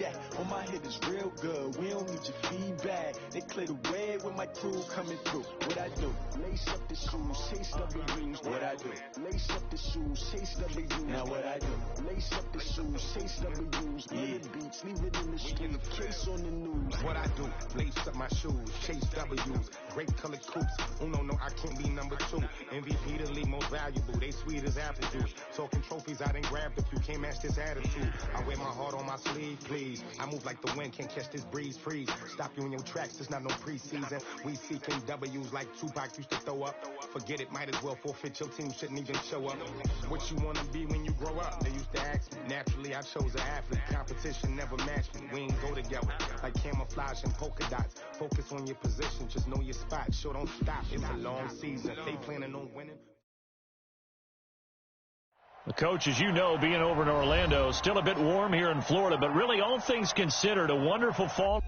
that. On my head is real good. We don't need your feedback. They clear the way with my crew coming through. What I do? Lace up the shoes, chase W's. What I do? Lace up the shoes, chase W's. Now what I do? Lace up the shoes, chase W's. Yeah. Beats, leave it in the street, case on the news. What I do? Lace up my shoes, chase W's. Great colored coops. Uno, no, I can't be number 2. MVP the league most valuable. They sweet as apple juice. Talking trophies, I didn't grab the few. Can't match this attitude. I wear my heart on my sleeve, please. I move like the wind, can't catch this breeze, freeze. Stop you in your tracks, it's not no preseason. We seeking W's like Tupac used to throw up. Forget it, might as well forfeit. Your team shouldn't even show up. What you wanna be when you grow up? They used to ask me. Naturally, I chose an athlete. Competition never matched me. We ain't go together like camouflage and polka dots. Focus on your position, just know your spot. Sure, don't stop. It's a long season. They planning on winning. The coach, as you know, being over in Orlando, still a bit warm here in Florida, but really all things considered, a wonderful fall.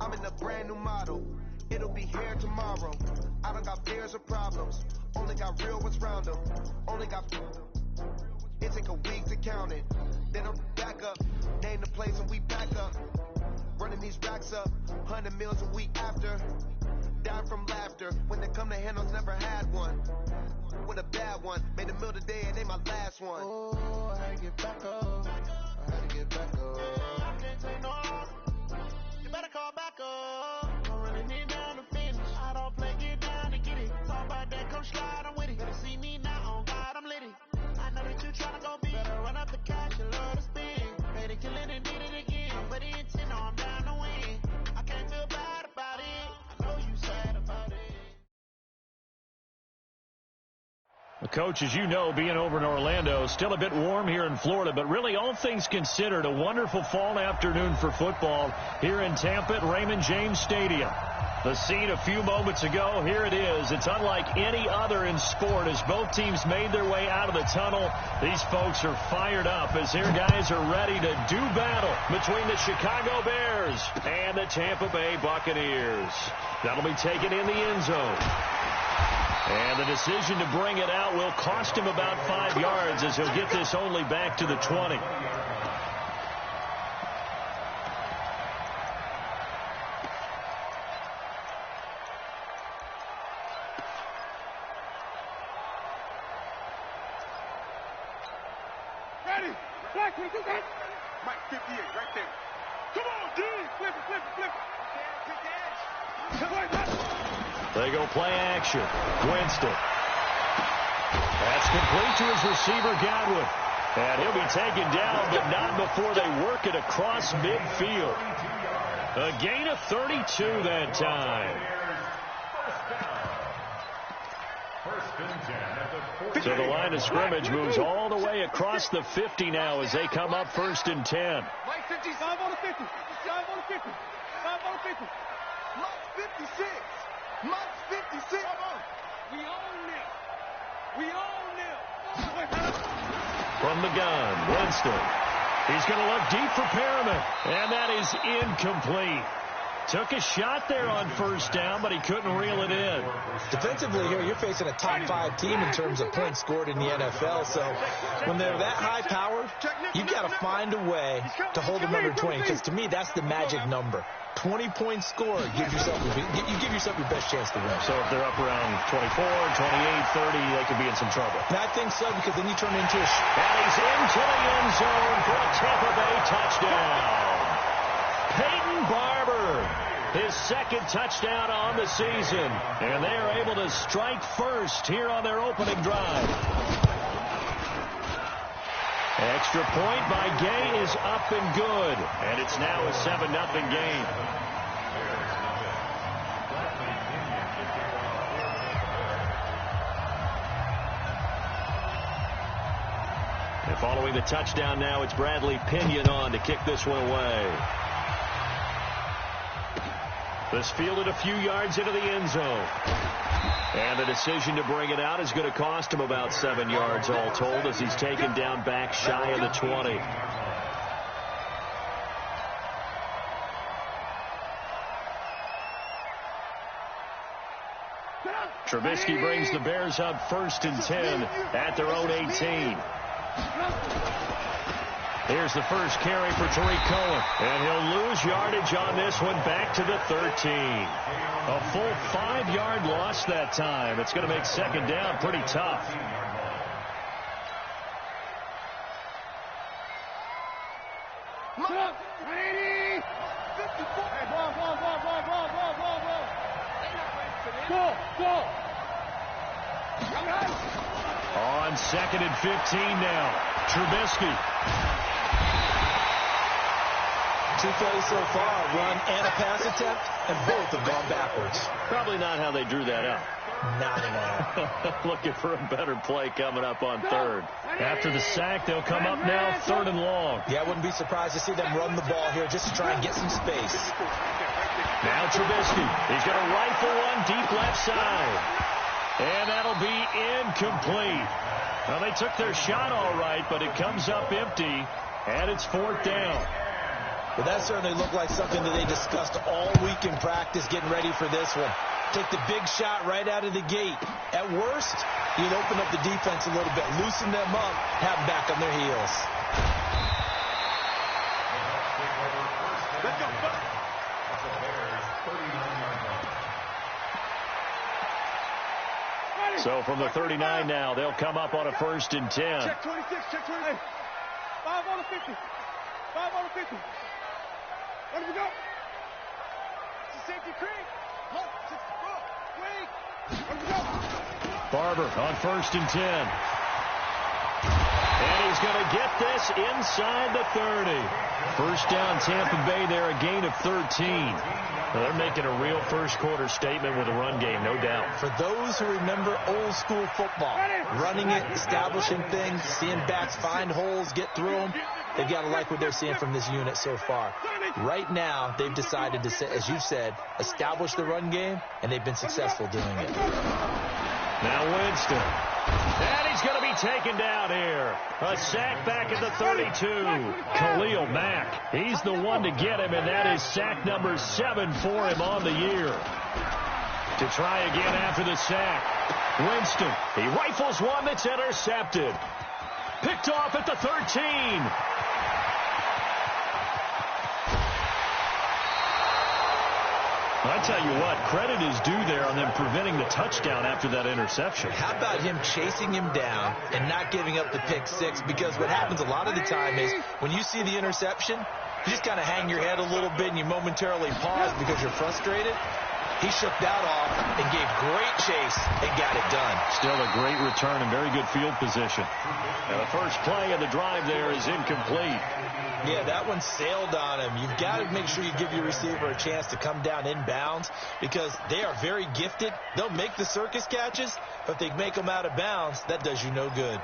I'm in a brand new model. It'll be here tomorrow. I don't got fears or problems. Only got real ones round them. Only got. It take a week to count it. Then I'm back up. Name the place and we back up. Running these racks up. 100 meals a week after. Dying from laughter. When they come to handles, never had one. With a bad one. Made a meal today and ain't my last one. Oh, I had to get back up. I had to get back up. I can't take no. You better call back up. I'm running it down to finish. I don't play, get down to get it. Talk about that, come slide, I'm with it. Better see me now, on God, I'm litty. I know that you tryna go big. Better run up the cash, you love to spin. Made it, kill it, and did it again. But the intent, no, I'm down to win. I can't feel bad about it. I know you sad about it. The coach, as you know, being over in Orlando, still a bit warm here in Florida, but really all things considered, a wonderful fall afternoon for football here in Tampa at Raymond James Stadium. The scene a few moments ago, here it is. It's unlike any other in sport as both teams made their way out of the tunnel. These folks are fired up as their guys are ready to do battle between the Chicago Bears and the Tampa Bay Buccaneers. That'll be taken in the end zone. And the decision to bring it out will cost him about 5 yards as he'll get this only back to the 20. Ready? Black, can you do that? Mike, 58, right there. Come on, D! Flip it, flip it, flip it. They go play action. Winston. That's complete to his receiver, Godwin. And he'll be taken down, but not before they work it across midfield. A gain of 32 that time. So the line of scrimmage moves all the way across the 50 now as they come up 1st and 10. Mike 50, 5 on the 50. 5 on the 50. 5 on the 50. Mike 56. Mike 56. We own it. We own it. From the gun, Winston. He's going to look deep for Perriman, and that is incomplete. Took a shot there on 1st down, but he couldn't reel it in. Defensively here, you're facing a top 5 team in terms of points scored in the NFL. So when they're that high-powered, you've got to find a way to hold them under 20. Because to me, that's the magic number. 20 points scored, you give yourself your best chance to win. So if they're up around 24, 28, 30, they could be in some trouble. And I think so, because then you turn into a... And he's into the end zone for a Tampa Bay touchdown. Peyton Barber his second touchdown on the season. And they are able to strike first here on their opening drive. Extra point by Gay is up and good. And it's now a 7-0 game. And following the touchdown now, it's Bradley Pinion on to kick this one away. This fielded a few yards into the end zone. And the decision to bring it out is going to cost him about 7 yards all told as he's taken down back shy of the 20. Trubisky brings the Bears up 1st and 10 at their own 18. Here's the first carry for Tariq Cohen. And he'll lose yardage on this one back to the 13. A full 5-yard loss that time. It's going to make second down pretty tough. On 2nd and 15 now. Trubisky. 2 plays so far, run and a pass attempt, and both have gone backwards. Probably not how they drew that up. Not at all. Looking for a better play coming up on 3rd. After the sack, they'll come up now 3rd and long. Yeah, I wouldn't be surprised to see them run the ball here just to try and get some space. Now Trubisky. He's going to rifle one deep left side. And that'll be incomplete. Well, they took their shot all right, but it comes up empty, and it's 4th down. Well, that certainly looked like something that they discussed all week in practice getting ready for this one. Take the big shot right out of the gate. At worst, you'd open up the defense a little bit, loosen them up, have them back on their heels. So from the 39 now, they'll come up on a 1st and 10. Check 26, check 28. 5 on the 50. 5 on the 50. Where do we go? It's a safety creek. Where do we go? Barber on 1st and 10. And he's going to get this inside the 30. 1st down Tampa Bay there, a gain of 13. They're making a real first-quarter statement with a run game, no doubt. For those who remember old-school football, running it, establishing things, seeing backs find holes, get through them, they've got to like what they're seeing from this unit so far. Right now, they've decided to, as you said, establish the run game, and they've been successful doing it. Now Winston. And he's going to be taken down here. A sack back at the 32. Khalil Mack. He's the one to get him, and that is sack number 7 for him on the year. To try again after the sack. Winston. He rifles one that's intercepted. Picked off at the 13. I tell you what, credit is due there on them preventing the touchdown after that interception. How about him chasing him down and not giving up the pick six? Because what happens a lot of the time is when you see the interception, you just kind of hang your head a little bit and you momentarily pause because you're frustrated. He shook that off and gave great chase and got it done. Still a great return and very good field position. Now the first play of the drive there is incomplete. Yeah, that one sailed on him. You've got to make sure you give your receiver a chance to come down inbounds because they are very gifted. They'll make the circus catches, but if they make them out of bounds, that does you no good.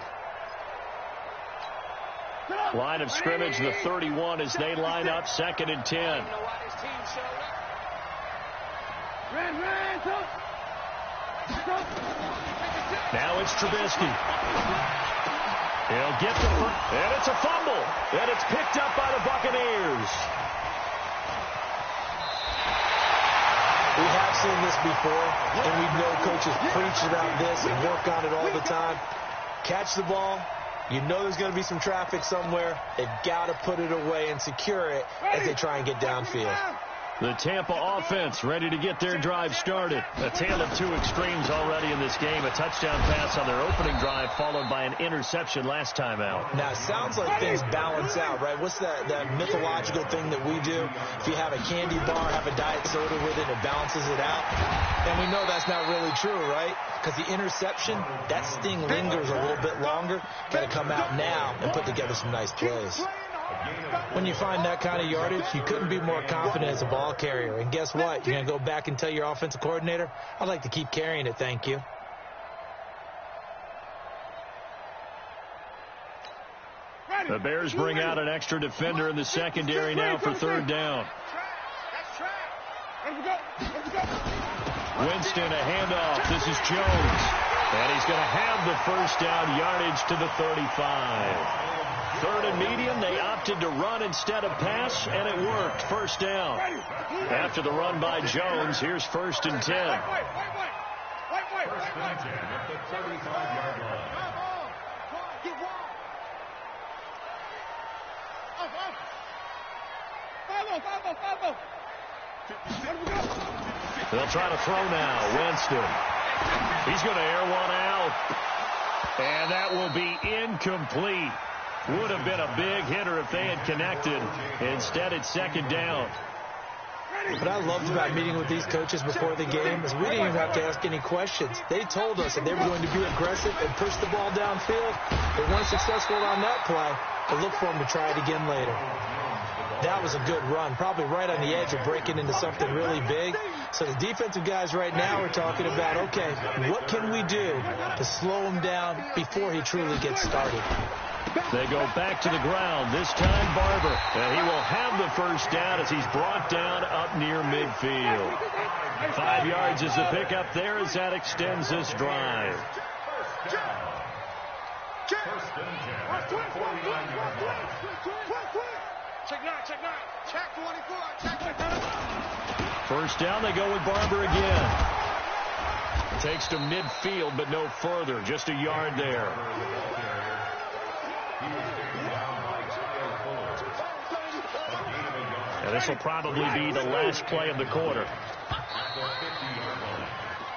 Line of scrimmage, the 31 as they line up 2nd and 10. Now it's Trubisky. He'll get the first, and it's a fumble, and it's picked up by the Buccaneers. We have seen this before, and we know coaches preach about this and work on it all the time. Catch the ball. You know there's going to be some traffic somewhere. They've got to put it away and secure it as they try and get downfield. The Tampa offense ready to get their drive started. A tale of two extremes already in this game. A touchdown pass on their opening drive followed by an interception last time out. Now, it sounds like things balance out, right? What's that mythological thing that we do? If you have a candy bar, have a diet soda with it, it balances it out. And we know that's not really true, right? Because the interception, that sting lingers a little bit longer. Got to come out now and put together some nice plays. When you find that kind of yardage, you couldn't be more confident as a ball carrier. And guess what? You're going to go back and tell your offensive coordinator, I'd like to keep carrying it, thank you. The Bears bring out an extra defender in the secondary now for third down. Winston, a handoff. This is Jones. And he's going to have the first down yardage to the 35. Third and medium, they opted to run instead of pass, and it worked. First down. After the run by Jones, here's 1st and 10. First and 10 at the 35-yard line. They'll try to throw now. Winston. He's going to air one out. And that will be incomplete. Would have been a big hitter if they had connected. Instead, it's second down. What I loved about meeting with these coaches before the game is we didn't even have to ask any questions. They told us that they were going to be aggressive and push the ball downfield. They weren't successful on that play, but look for them to try it again later. That was a good run, probably right on the edge of breaking into something really big. So the defensive guys right now are talking about, okay, what can we do to slow him down before he truly gets started? They go back to the ground, this time Barber. And he will have the first down as he's brought down up near midfield. 5 yards is the pickup there as that extends this drive. First and 10 at the 49-yard line. Check 24. Check. First down, they go with Barber again. Takes to midfield, but no further. Just a yard there. And this will probably be the last play of the quarter.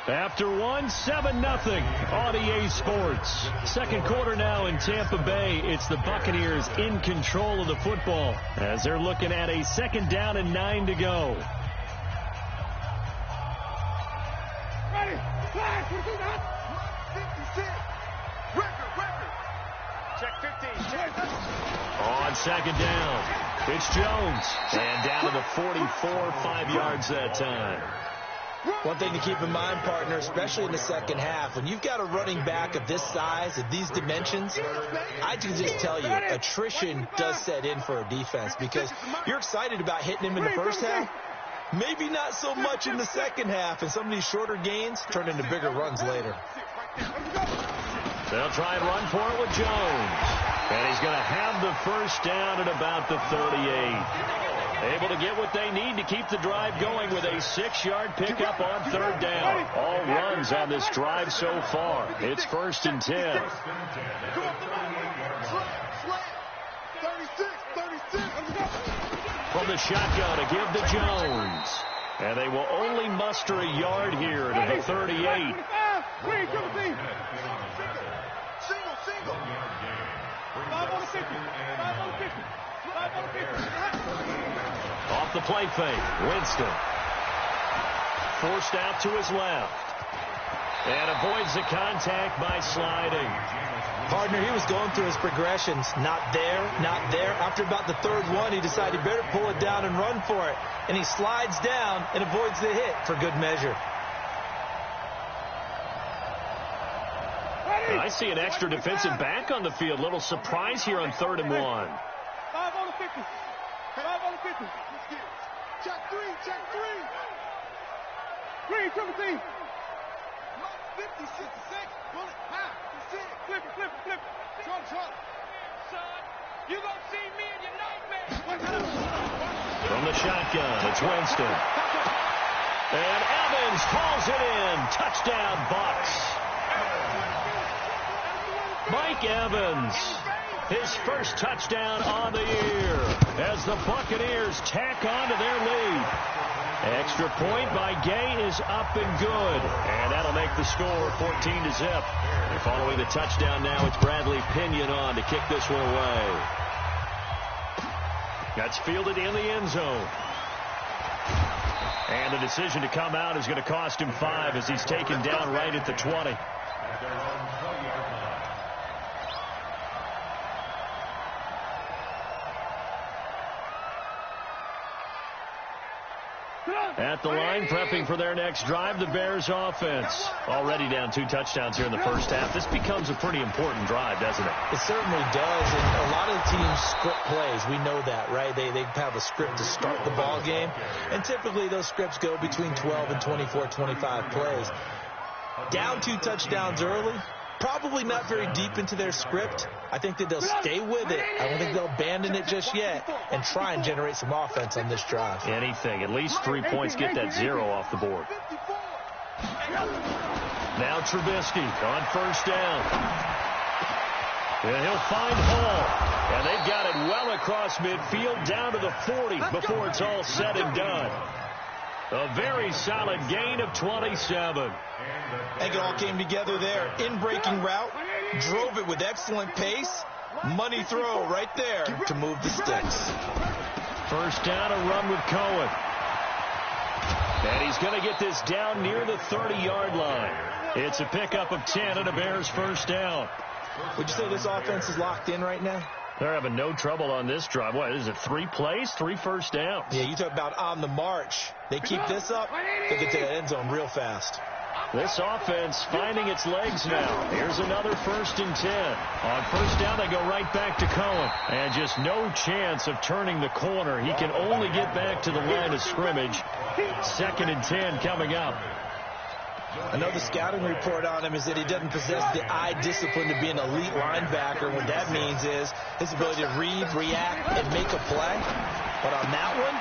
After one, 7-0 on EA Sports. Second quarter now in Tampa Bay. It's the Buccaneers in control of the football as they're looking at a 2nd down and 9 to go. Ready. Flag. Check 15. Check. On 2nd down, it's Jones. And down to the 44, 5 yards that time. One thing to keep in mind, partner, especially in the second half, when you've got a running back of this size, of these dimensions, I can just tell you, attrition does set in for a defense because you're excited about hitting him in the first half. Maybe not so much in the second half, and some of these shorter gains turn into bigger runs later. They'll try and run for it with Jones. And he's going to have the first down at about the 38. Able to get what they need to keep the drive going with a 6-yard pickup on 3rd down. All runs on this drive so far. It's 1st and 10. From the shotgun to give to Jones. And they will only muster a yard here to the 38. Single. 5 on the 50. 5 on the 50. 5 on the 50. Off the play fake, Winston. Forced out to his left. And avoids the contact by sliding. Partner, he was going through his progressions. Not there, not there. After about the 3rd one, he decided he better pull it down and run for it. And he slides down and avoids the hit for good measure. I see an extra defensive back on the field. Little surprise here on 3rd and 1. 5 on the 50. 5 on the 50. Check 3. 3, triple team. 50, 66. Bullet. Flip it. Trump. Son, you gonna see me in your nightmare. From the shotgun, it's Winston. And Evans calls it in. Touchdown, Bucks. Mike Evans his first touchdown on the year as the Buccaneers tack on to their lead. Extra point by Gay is up and good, and that'll make the score 14-0. And following the touchdown now, it's Bradley Pinion on to kick this one away. That's fielded in the end zone. And the decision to come out is going to cost him 5 as he's taken down right at the 20. At the line, prepping for their next drive, the Bears offense. Already down 2 touchdowns here in the first half. This becomes a pretty important drive, doesn't it? It certainly does, and a lot of the teams script plays. We know that, right? They have a script to start the ball game, and typically those scripts go between 12 and 24, 25 plays. Down 2 touchdowns early, probably not very deep into their script. I think that they'll stay with it. I don't think they'll abandon it just yet and try and generate some offense on this drive. Anything. At least 3 points, get that 0 off the board. Now Trubisky on first down. And he'll find Hall. And they've got it well across midfield down to the 40 before it's all said and done. A very solid gain of 27. I think it all came together there. In-breaking route, drove it with excellent pace. Money throw right there to move the sticks. First down, a run with Cohen. And he's going to get this down near the 30-yard line. It's a pickup of 10 and a Bears first down. Would you say this offense is locked in right now? They're having no trouble on this drive. What is it, 3 plays, 3 first downs? Yeah, you talk about on the march. They keep this up, they get to that end zone real fast. This offense finding its legs now. Here's another 1st and 10. On first down, they go right back to Cohen. And just no chance of turning the corner. He can only get back to the line of scrimmage. 2nd and 10 coming up. I know the scouting report on him is that he doesn't possess the eye discipline to be an elite linebacker. What that means is his ability to read, react, and make a play. But on that one,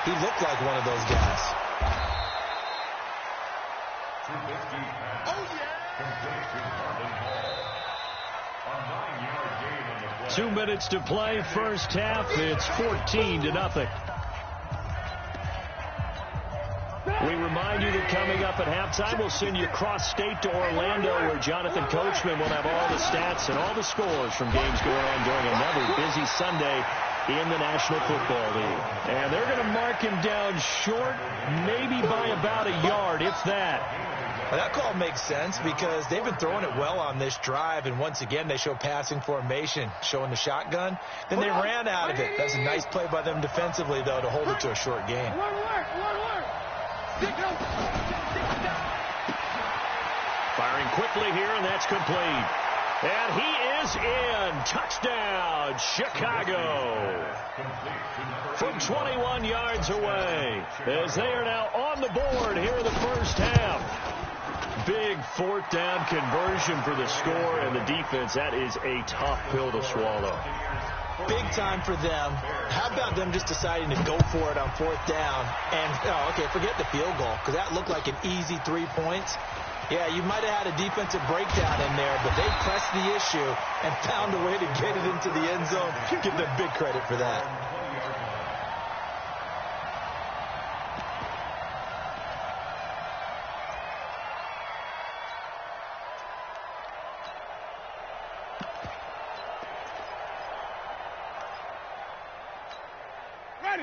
he looked like one of those guys. 2 minutes to play, first half. It's 14-0. We remind you that coming up at halftime, we'll send you cross-state to Orlando, where Jonathan Coachman will have all the stats and all the scores from games going on during another busy Sunday in the National Football League. And they're going to mark him down short, maybe by about a yard, if that. Well, that call makes sense because they've been throwing it well on this drive, and once again they show passing formation, showing the shotgun. Then they ran out of it. That's a nice play by them defensively, though, to hold it to a short game. Firing quickly here, and that's complete. And he is in. Touchdown, Chicago. From 21 yards away, as they are now on the board here in the first half. Big 4th down conversion for the score, and the defense, that is a tough pill to swallow. Big time for them. How about them just deciding to go for it on 4th down? And, forget the field goal, because that looked like an easy 3 points. Yeah, you might have had a defensive breakdown in there, but they pressed the issue and found a way to get it into the end zone. Give them big credit for that.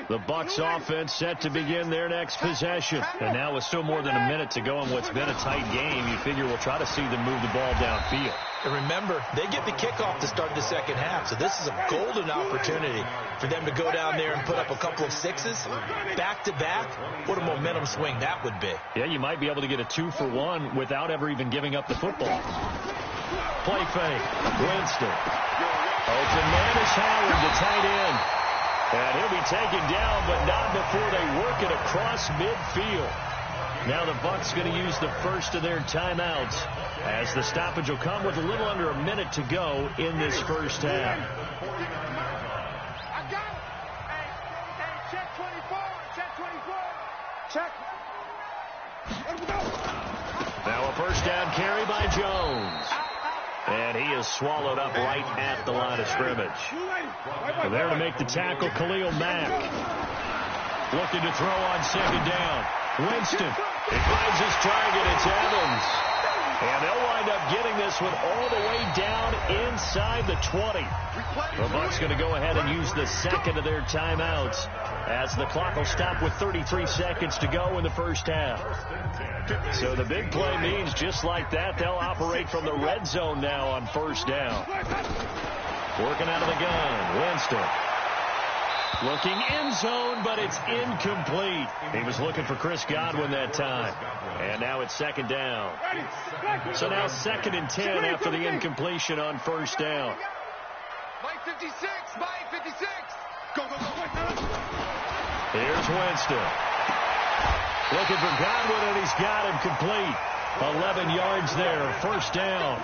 The Bucs offense set to begin their next possession. And now with still more than a minute to go in what's been a tight game, you figure we'll try to see them move the ball downfield. And remember, they get the kickoff to start the second half, so this is a golden opportunity for them to go down there and put up a couple of 6s back-to-back. What a momentum swing that would be. Yeah, you might be able to get a 2-for-1 without ever even giving up the football. Play fake. Winston. Open man is Howard, the tight end. And he'll be taken down, but not before they work it across midfield. Now the Bucs going to use the first of their timeouts, as the stoppage will come with a little under a minute to go in this first half. I got it. Hey, check 24. Check 24. Check. Let him go. Now a first down carry by Jones. And he is swallowed up right at the line of scrimmage. And there to make the tackle, Khalil Mack. Looking to throw on second down. Winston. He finds his target. It's Evans. And they'll wind up getting this one all the way down inside the 20. The Bucs going to go ahead and use the second of their timeouts as the clock will stop with 33 seconds to go in the first half. So the big play means just like that, they'll operate from the red zone now on first down. Working out of the gun, Winston. Looking end zone, but it's incomplete. He was looking for Chris Godwin that time. And now it's second down. So now 2nd and 10 after the incompletion on first down. Mike 56, Mike 56. Go, go, go. Here's Winston. Looking for Godwin, and he's got him complete. 11 yards there, first down.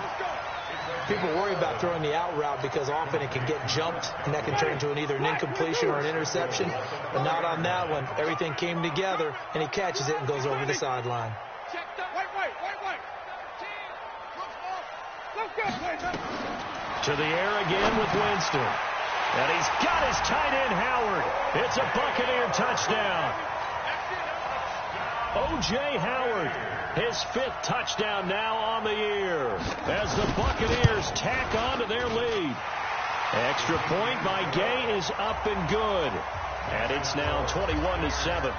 People worry about throwing the out route because often it can get jumped, and that can turn into either an incompletion or an interception. But not on that one. Everything came together, and he catches it and goes over the sideline. To the air again with Winston. And he's got his tight end, Howard. It's a Buccaneer touchdown. O.J. Howard, his 5th touchdown now on the year as the Buccaneers tack on to their lead. Extra point by Gay is up and good. And it's now 21-7.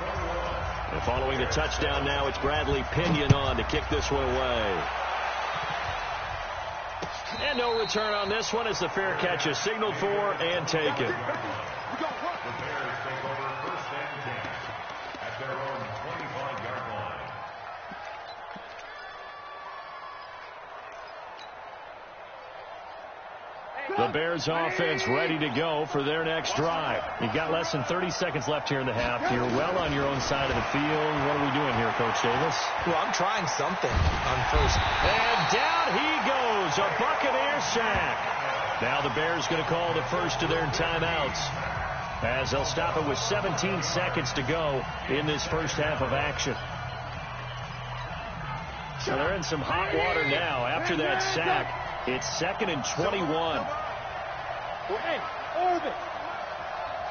And following the touchdown now, it's Bradley Pinion on to kick this one away. And no return on this one as the fair catch is signaled for and taken. The Bears take over 1st and 10 at their own 25-yard line. The Bears offense ready to go for their next drive. You've got less than 30 seconds left here in the half. You're well on your own side of the field. What are we doing here, Coach Davis? Well, I'm trying something on first. And down he goes. A Buccaneer sack. Now the Bears going to call the first of their timeouts as they'll stop it with 17 seconds to go in this first half of action. So they're in some hot water now after that sack. It's 2nd and 21. Hey, Orbit.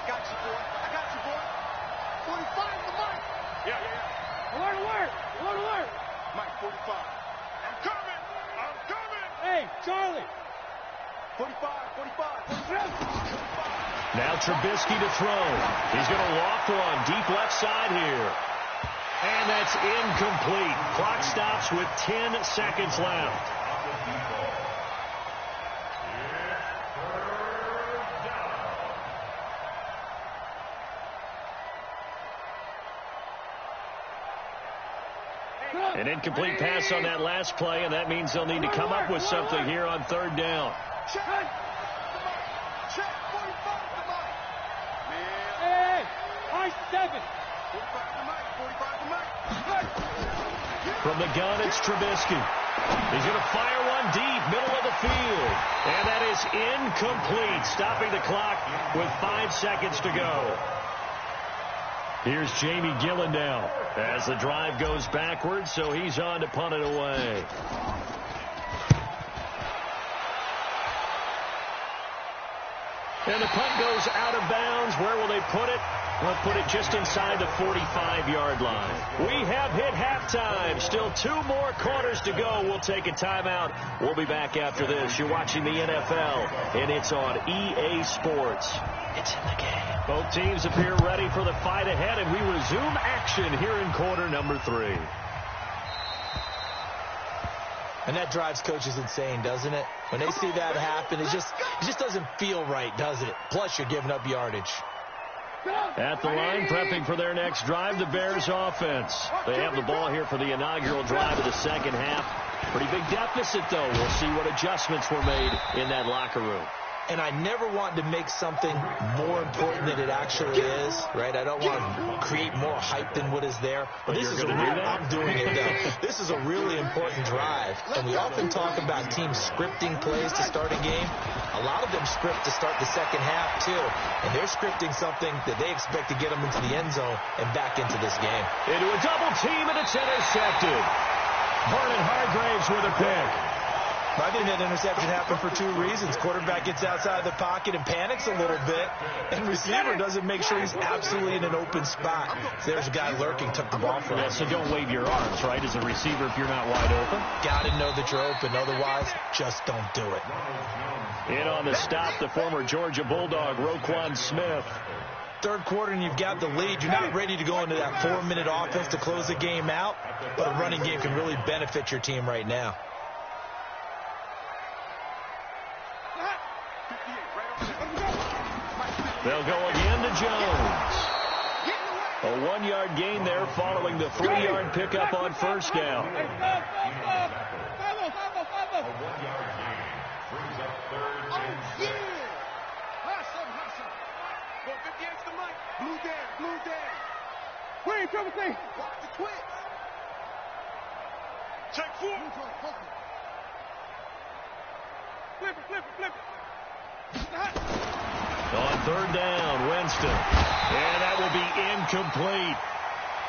Got you, boy. I got you, boy. 45 for Mike. Yeah. Alert. Mike, 45. I'm coming. Hey, Charlie. 45. Now Trubisky to throw. He's going to loft one deep left side here. And that's incomplete. Clock stops with 10 seconds left. An incomplete pass on that last play, and that means they'll need to come up with something here on 3rd down. Check. 45 to Mike. Hey, high 7. 45 to Mike. From the gun, it's Trubisky. He's going to fire one deep, middle of the field. And that is incomplete, stopping the clock with 5 seconds to go. Here's Jamie Gillen now as the drive goes backwards, so he's on to punt it away. And the punt goes out of bounds. Where will they put it? They'll put it just inside the 45-yard line. We have hit halftime. Still 2 more quarters to go. We'll take a timeout. We'll be back after this. You're watching the NFL, and it's on EA Sports. It's in the game. Both teams appear ready for the fight ahead, and we resume action here in quarter number 3. And that drives coaches insane, doesn't it? When they see that happen, it just doesn't feel right, does it? Plus, you're giving up yardage. At the line, prepping for their next drive, the Bears offense. They have the ball here for the inaugural drive of the second half. Pretty big deficit, though. We'll see what adjustments were made in that locker room. And I never want to make something more important than it actually is, right? I don't want to create more hype than what is there. But this is I'm doing it, though. This is a really important drive. And we often talk about teams scripting plays to start a game. A lot of them script to start the second half, too. And they're scripting something that they expect to get them into the end zone and back into this game. Into a double team, and it's intercepted. Vernon Hargraves with a pick. I think that interception happened for two reasons. Quarterback gets outside the pocket and panics a little bit, and receiver doesn't make sure he's absolutely in an open spot. So there's a guy lurking, took the ball from him. Yeah, so don't wave your arms, right, as a receiver if you're not wide open. Got to know that you're open. Otherwise, just don't do it. In on the stop, the former Georgia Bulldog, Roquan Smith. Third quarter and you've got the lead. You're not ready to go into that 4-minute offense to close the game out, but a running game can really benefit your team right now. They'll go again to Jones. A 1-yard gain there following the 3-yard pickup on first down. A 1-yard gain brings up third and 10. Go 50 extra Mike. Blue down. Queen, triple C. Watch the twins. Check 4. Flip it. On third down, Winston. And that will be incomplete.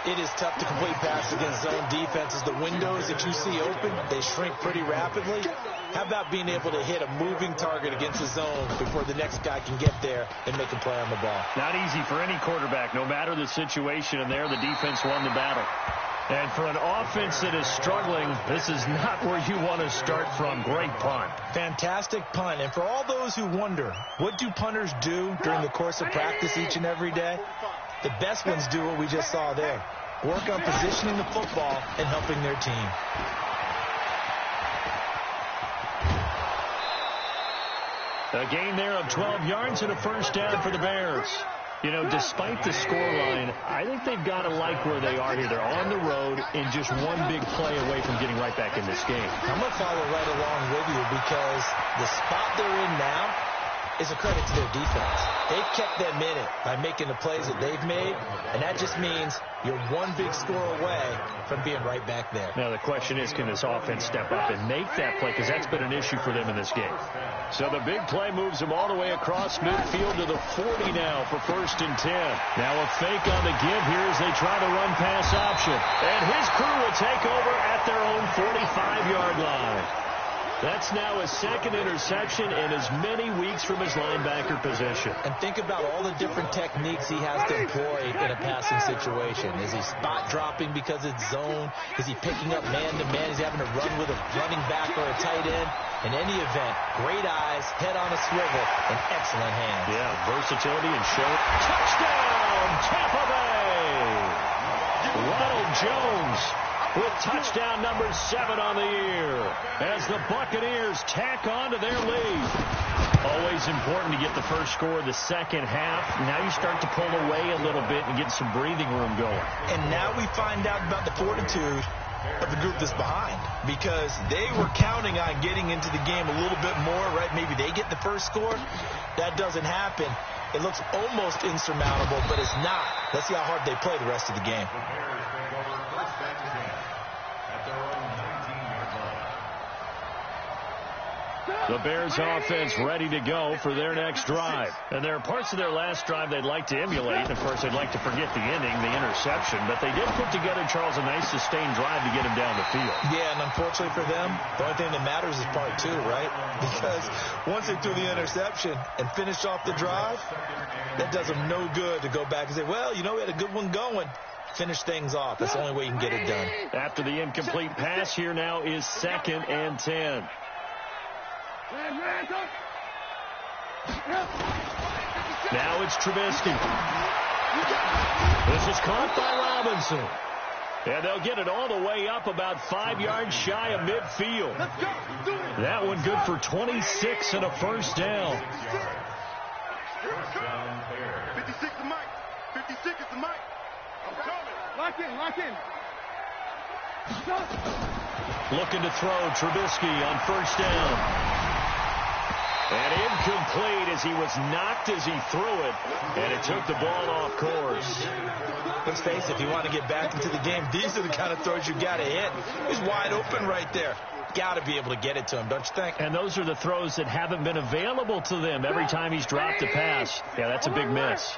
It is tough to complete passes against zone defenses. The windows that you see open, they shrink pretty rapidly. How about being able to hit a moving target against the zone before the next guy can get there and make a play on the ball? Not easy for any quarterback, no matter the situation. And there, the defense won the battle. And for an offense that is struggling, this is not where you want to start from. Great punt. Fantastic punt. And for all those who wonder, what do punters do during the course of practice each and every day? The best ones do what we just saw there. Work on positioning the football and helping their team. A gain there of 12 yards and a first down for the Bears. You know, despite the scoreline, I think they've got to like where they are here. They're on the road and just one big play away from getting right back in this game. I'm going to follow right along with you because the spot they're in now is a credit to their defense. They've kept them in it by making the plays that they've made, and that just means you're one big score away from being right back there. Now, the question is, can this offense step up and make that play? Because that's been an issue for them in this game. So the big play moves them all the way across midfield to the 40 now for first and 10. Now a fake on the give here as they try to run pass option. And his crew will take over at their own 45-yard line. That's now his second interception in as many weeks from his linebacker position. And think about all the different techniques he has to employ in a passing situation. Is he spot dropping because it's zone? Is he picking up man-to-man? Is he having to run with a running back or a tight end? In any event, great eyes, head on a swivel, and excellent hands. Yeah, versatility and show. Touchdown, Tampa Bay! Ronald Jones with touchdown number 7 on the year as the Buccaneers tack on to their lead. Always important to get the first score of the second half. Now you start to pull away a little bit and get some breathing room going. And now we find out about the fortitude of the group that's behind, because they were counting on getting into the game a little bit more, right? Maybe they get the first score. That doesn't happen. It looks almost insurmountable, but it's not. Let's see how hard they play the rest of the game. The Bears offense ready to go for their next drive. And there are parts of their last drive they'd like to emulate. Of course, they'd like to forget the ending, the interception. But they did put together, Charles, a nice sustained drive to get him down the field. Yeah, and unfortunately for them, the only thing that matters is part 2, right? Because once they threw the interception and finished off the drive, that does them no good to go back and say, well, you know, we had a good one going. Finish things off. That's the only way you can get it done. After the incomplete pass, here now is 2nd and 10. Now it's Trubisky. This is caught by Robinson. And they'll get it all the way up about 5 yards shy of midfield. That one good for 26 and a first down. 56 is Mike. 56 is the Mike. I'm coming. Lock in. Looking to throw Trubisky on first down. And incomplete as he was knocked as he threw it. And it took the ball off course. Let's face it, if you want to get back into the game, these are the kind of throws you got to hit. He's wide open right there. Got to be able to get it to him, don't you think? And those are the throws that haven't been available to them every time he's dropped a pass. Yeah, that's a big miss.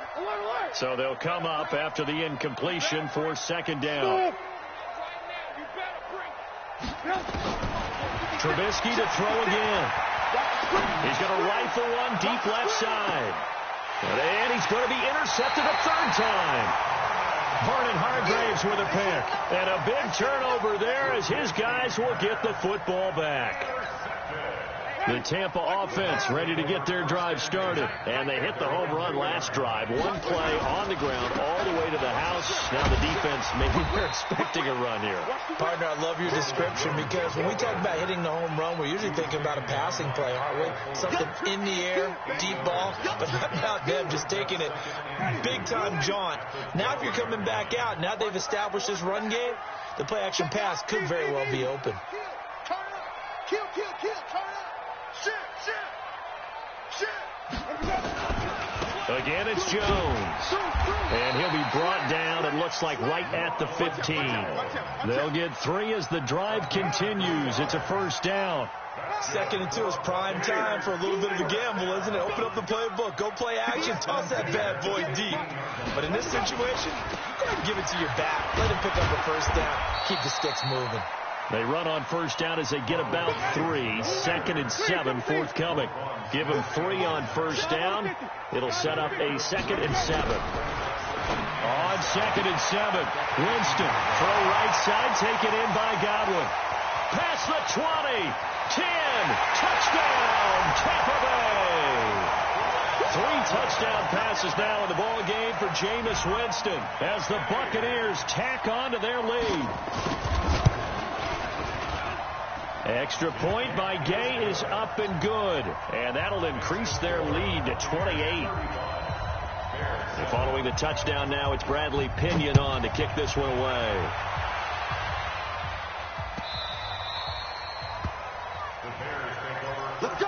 So they'll come up after the incompletion for second down. Trubisky to throw again. He's going to rifle one deep left side. And he's going to be intercepted a third time. Vernon Hargraves with a pick. And a big turnover there as his guys will get the football back. The Tampa offense ready to get their drive started. And they hit the home run last drive. One play on the ground all the way to the house. Now the defense, maybe they're expecting a run here. Partner, I love your description because when we talk about hitting the home run, we're usually thinking about a passing play, aren't we? Something in the air, deep ball. But how about them just taking it big-time jaunt? Now if you're coming back out, now they've established this run game, the play-action pass could very well be open. Turn up. Kill, turn up. Again, it's Jones. And he'll be brought down, it looks like, right at the 15. They'll get 3 as the drive continues. It's a first down. 2nd and 2 is prime time for a little bit of a gamble, isn't it? Open up the playbook. Go play action. Toss that bad boy deep. But in this situation, go ahead and give it to your back. Let him pick up a first down. Keep the sticks moving. They run on first down as they get about 3. 2nd and 7, forthcoming. Give them 3 on first down. It'll set up a 2nd and 7. On 2nd and 7, Winston, throw right side, taken in by Godwin. Past the 20, 10, touchdown, Tampa Bay. 3 touchdown passes now in the ball game for Jameis Winston as the Buccaneers tack on to their lead. Extra point by Gay is up and good, and that'll increase their lead to 28. And following the touchdown now, it's Bradley Pinion on to kick this one away. Let's go.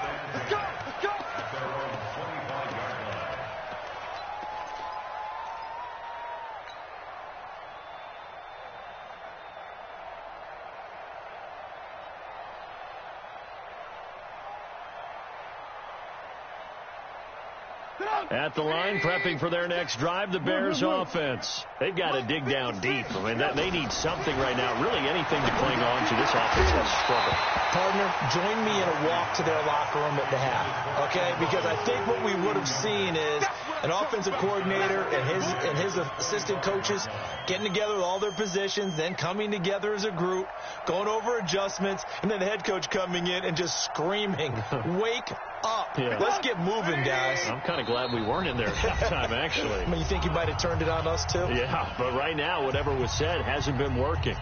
At the line, prepping for their next drive, the Bears offense. They've got to dig down deep. I mean, they need something right now, really anything to cling on to. This offense has struggled. Partner, join me in a walk to their locker room at the half, okay? Because I think what we would have seen is an offensive coordinator and his assistant coaches getting together with all their positions, then coming together as a group, going over adjustments, and then the head coach coming in and just screaming, wake up. Yeah. Let's get moving, guys. I'm kind of glad we weren't in there at halftime, actually. I mean, you think he might have turned it on us, too? Yeah, but right now, whatever was said hasn't been working.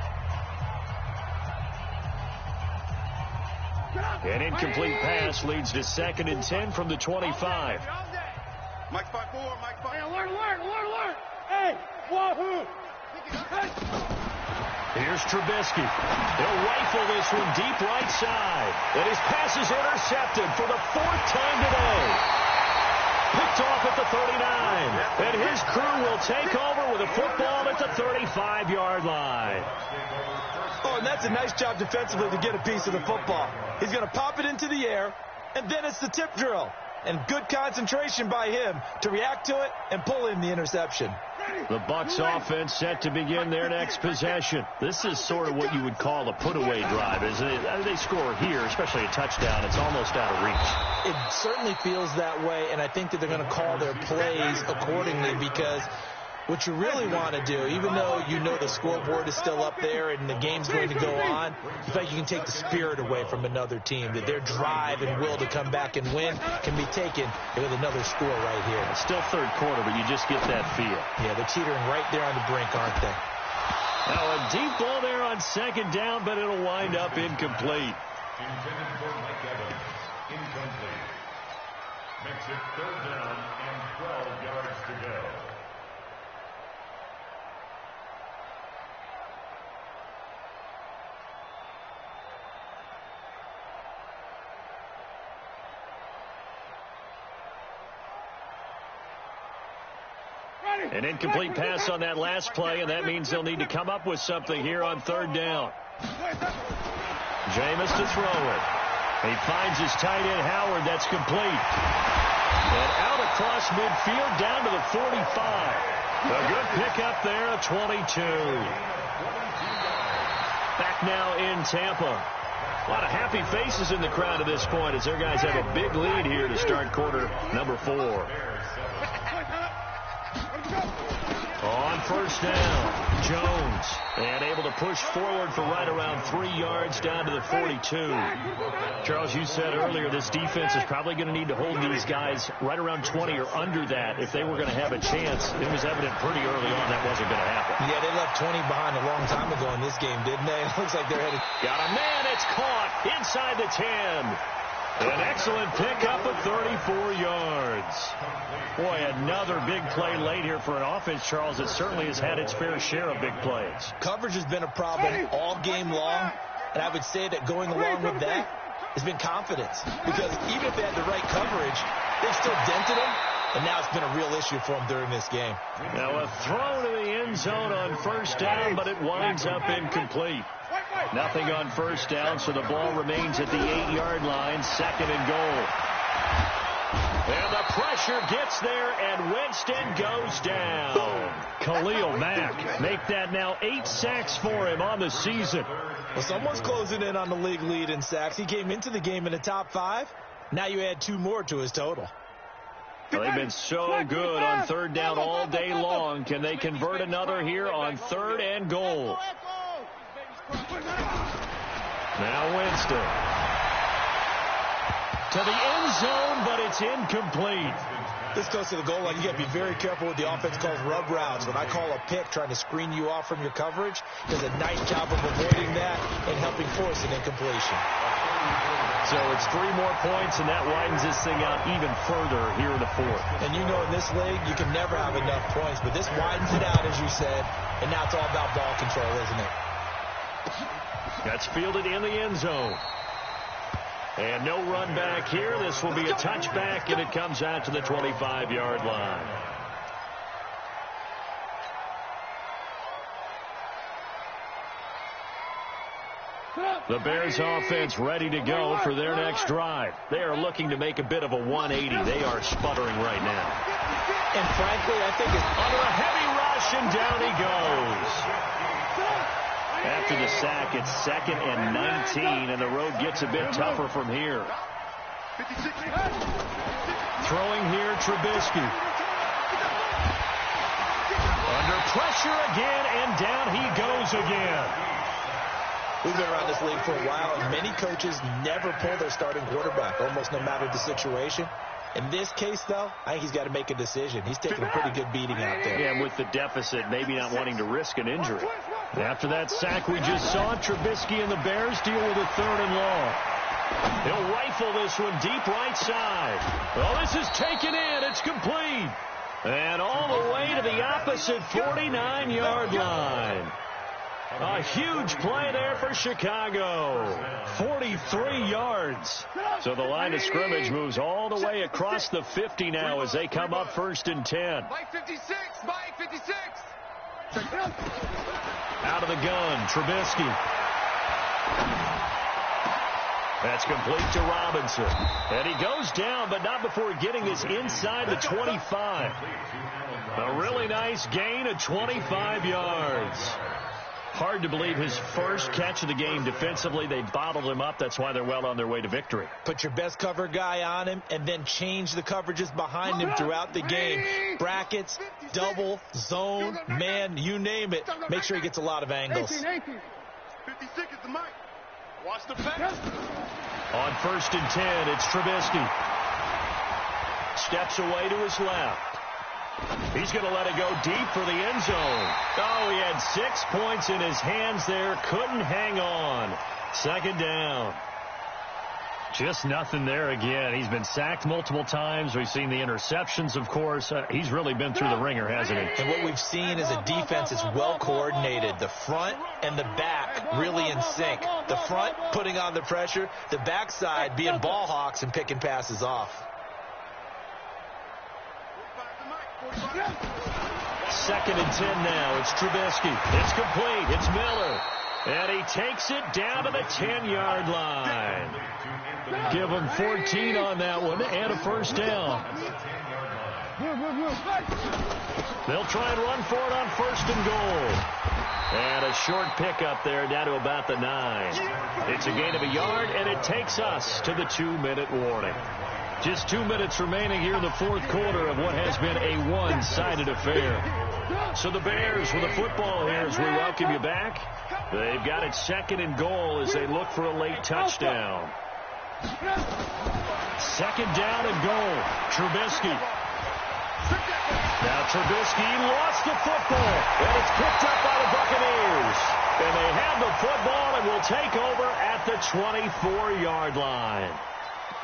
An incomplete pass leads to 2nd and 10 from the 25. Mike 5-4, Mike 5. Hey, alert. Hey, wahoo. Here's Trubisky. He'll rifle this one deep right side. And his pass is intercepted for the 4th time today. Picked off at the 39. And his crew will take over with a football at the 35-yard line. Oh, and that's a nice job defensively to get a piece of the football. He's going to pop it into the air, and then it's the tip drill. And good concentration by him to react to it and pull in the interception. The Bucs offense set to begin their next possession. This is sort of what you would call a put-away drive, isn't it? They score here, especially a touchdown. It's almost out of reach. It certainly feels that way, and I think that they're going to call their plays accordingly because what you really want to do, even though you know the scoreboard is still up there and the game's going to go on, you think you can take the spirit away from another team, that their drive and will to come back and win can be taken with another score right here. It's still 3rd quarter, but you just get that feel. Yeah, they're teetering right there on the brink, aren't they? Now a deep ball there on 2nd down, but it'll wind up incomplete. Intended for Mike Evans. Incomplete. Makes it 3rd down and 12 yards to go. An incomplete pass on that last play, and that means they'll need to come up with something here on 3rd down. Jameis to throw it. He finds his tight end, Howard. That's complete. And out across midfield down to the 45. A good pickup there, a 22. Back now in Tampa. A lot of happy faces in the crowd at this point as their guys have a big lead here to start quarter number 4. On first down, Jones, and able to push forward for right around 3 yards down to the 42. Charles, you said earlier this defense is probably going to need to hold these guys right around 20 or under that if they were going to have a chance. It was evident pretty early on that wasn't going to happen. Yeah, they left 20 behind a long time ago in this game, didn't they? It looks like they're headed. Got a man, it's caught inside the 10. An excellent pickup of 34 yards. Boy, another big play late here for an offense, Charles, that certainly has had its fair share of big plays. Coverage has been a problem all game long, and I would say that going along with that has been confidence. Because even if they had the right coverage, they've still dented them, and now it's been a real issue for them during this game. Now a throw to the end zone on first down, but it winds up incomplete. Nothing on first down, so the ball remains at the 8-yard line, 2nd and goal. And the pressure gets there, and Winston goes down. Khalil Mack make that now 8 sacks for him on the season. Well, someone's closing in on the league lead in sacks. He came into the game in the top 5. Now you add 2 more to his total. Well, they've been so good on third down all day long. Can they convert another here on 3rd and goal? Now Winston. To the end zone, but it's incomplete. This goes to the goal line. You got to be very careful with the offense calls rub routes. When I call a pick trying to screen you off from your coverage, does a nice job of avoiding that and helping force an incompletion. So it's 3 more points, and that widens this thing out even further here in the 4th. And you know in this league, you can never have enough points, but this widens it out, as you said, and now it's all about ball control, isn't it? That's fielded in the end zone. And no run back here. This will be a touchback, and it comes out to the 25-yard line. The Bears offense ready to go for their next drive. They are looking to make a bit of a 180. They are sputtering right now. And frankly, I think it's under a heavy rush, and down he goes. After the sack, it's 2nd and 19, and the road gets a bit tougher from here. Throwing here, Trubisky. Under pressure again, and down he goes again. We've been around this league for a while, and many coaches never pull their starting quarterback, almost no matter the situation. In this case, though, I think he's got to make a decision. He's taking a pretty good beating out there. Yeah, with the deficit, maybe not wanting to risk an injury. After that sack we just saw, Trubisky and the Bears deal with a 3rd and long. He'll rifle this one deep right side. Well, this is taken in. It's complete. And all the way to the opposite 49-yard line. A huge play there for Chicago. 43 yards. So the line of scrimmage moves all the way across the 50 now as they come up 1st and 10. Mike 56, Mike 56. Out of the gun, Trubisky. That's complete to Robinson. And he goes down, but not before getting this inside the 25. A really nice gain of 25 yards. Hard to believe his first catch of the game defensively. They bottled him up. That's why they're well on their way to victory. Put your best cover guy on him and then change the coverages behind him throughout the game. Brackets, double, zone, man, you name it. Make sure he gets a lot of angles. 56 is the mic. Watch the pass. On 1st and 10, it's Trubisky. Steps away to his left. He's going to let it go deep for the end zone. Oh, he had 6 points in his hands there. Couldn't hang on. 2nd down. Just nothing there again. He's been sacked multiple times. We've seen the interceptions, of course. He's really been through the ringer, hasn't he? And what we've seen is a defense that's well coordinated. The front and the back really in sync. The front putting on the pressure. The backside being ball hawks and picking passes off. 2nd and 10 now. It's Trubisky. It's complete. It's Miller. And he takes it down to the 10-yard line. Give him 14 on that one and a 1st down. They'll try and run for it on 1st and goal. And a short pickup there down to about the 9. It's a gain of a yard, and it takes us to the 2-minute warning. Just 2 minutes remaining here in the 4th quarter of what has been a one-sided affair. So the Bears with the football here as we welcome you back. They've got it 2nd and goal as they look for a late touchdown. 2nd down and goal. Trubisky. Now Trubisky lost the football, and it's picked up by the Buccaneers. And they have the football and will take over at the 24-yard line.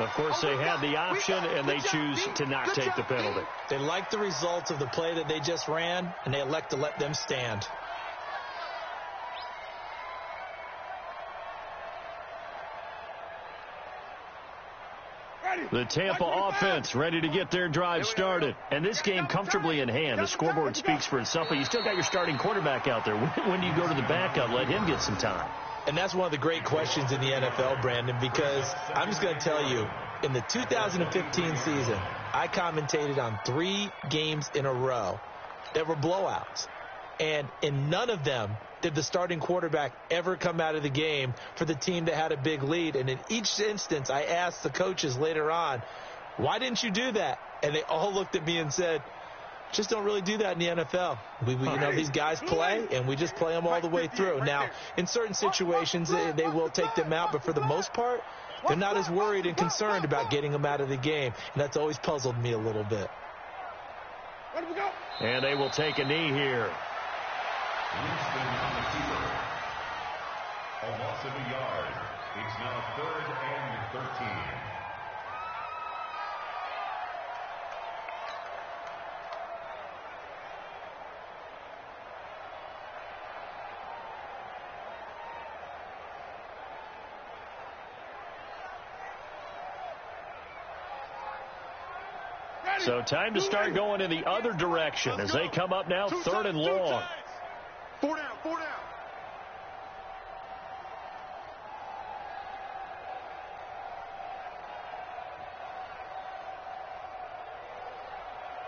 Of course, they had the option, and they choose to not take the penalty. They like the results of the play that they just ran, and they elect to let them stand. The Tampa offense ready to get their drive started. And this game comfortably in hand. The scoreboard speaks for itself, but you still got your starting quarterback out there. When do you go to the backup? Let him get some time. And that's one of the great questions in the NFL, Brandon, because I'm just going to tell you, in the 2015 season, I commentated on 3 games in a row that were blowouts. And in none of them did the starting quarterback ever come out of the game for the team that had a big lead. And in each instance, I asked the coaches later on, why didn't you do that? And they all looked at me and said, just don't really do that in the NFL. We these guys play, and we just play them all the way through. Now, in certain situations, they will take them out, but for the most part, they're not as worried and concerned about getting them out of the game. And that's always puzzled me a little bit. And they will take a knee here. Winston on the keeper. A loss of a yard. It's now 3rd and 13. So time to start going in the other direction as they come up now 3rd and long. 4 down, 4 down.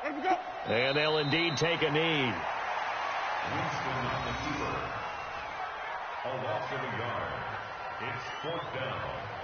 Let him go. And they'll indeed take a knee. Winston on the keeper. A loss of a yard. It's 4th down.